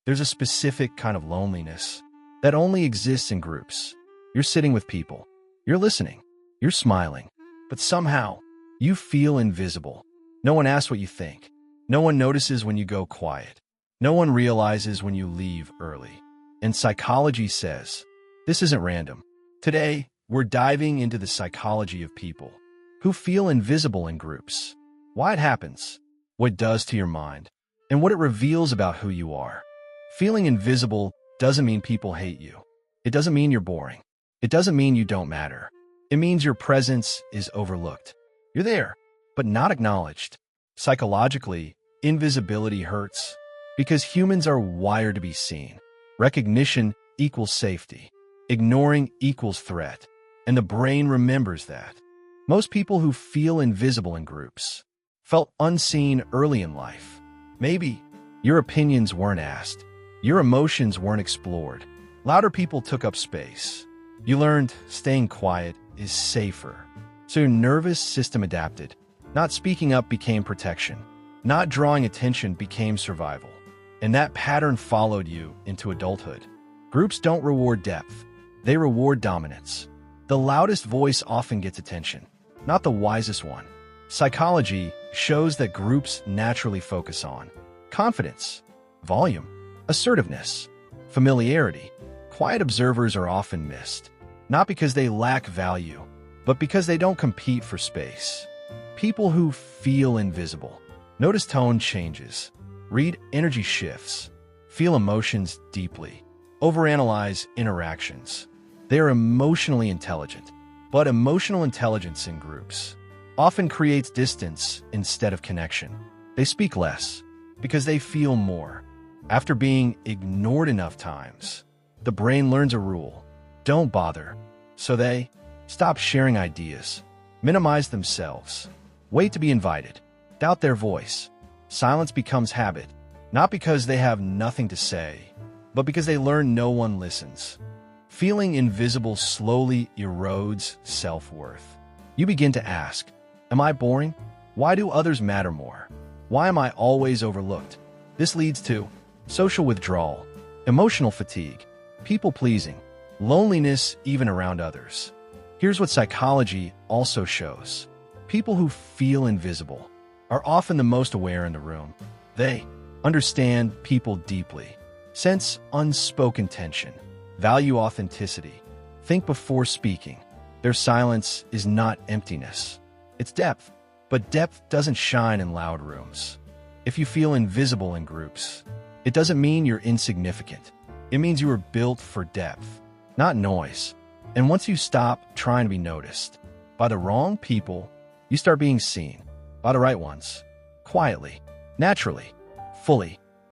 There's a specific kind of loneliness that only exists in groups. You're sitting with people. You're listening. You're smiling. But somehow, you feel invisible. No one asks what you think. No one notices when you go quiet. No one realizes when you leave early. And psychology says, this isn't random. Today, we're diving into the psychology of people who feel invisible in groups, why it happens, what it does to your mind, and what it reveals about who you are. Feeling invisible doesn't mean people hate you. It doesn't mean you're boring. It doesn't mean you don't matter. It means your presence is overlooked. You're there, but not acknowledged. Psychologically, invisibility hurts because humans are wired to be seen. Recognition equals safety. Ignoring equals threat. And the brain remembers that. Most people who feel invisible in groups felt unseen early in life. Maybe your opinions weren't asked. Your emotions weren't explored. Louder people took up space. You learned staying quiet is safer. So your nervous system adapted. Not speaking up became protection. Not drawing attention became survival. And that pattern followed you into adulthood. Groups don't reward depth. They reward dominance. The loudest voice often gets attention, not the wisest one. Psychology shows that groups naturally focus on confidence, volume, assertiveness, familiarity. Quiet observers are often missed, not because they lack value, but because they don't compete for space. People who feel invisible notice tone changes, read energy shifts, feel emotions deeply, overanalyze interactions. They are emotionally intelligent, but emotional intelligence in groups often creates distance instead of connection. They speak less because they feel more. After being ignored enough times, the brain learns a rule: don't bother. So they stop sharing ideas, minimize themselves, wait to be invited, doubt their voice. Silence becomes habit, not because they have nothing to say, but because they learn no one listens. Feeling invisible slowly erodes self-worth. You begin to ask, am I boring? Why do others matter more? Why am I always overlooked? This leads to social withdrawal, emotional fatigue, people-pleasing, loneliness even around others. Here's what psychology also shows. People who feel invisible are often the most aware in the room. They understand people deeply, sense unspoken tension, value authenticity, think before speaking. Their silence is not emptiness. It's depth, but depth doesn't shine in loud rooms. If you feel invisible in groups, it doesn't mean you're insignificant. It means you were built for depth, not noise. And once you stop trying to be noticed by the wrong people, you start being seen by the right ones, quietly, naturally, fully.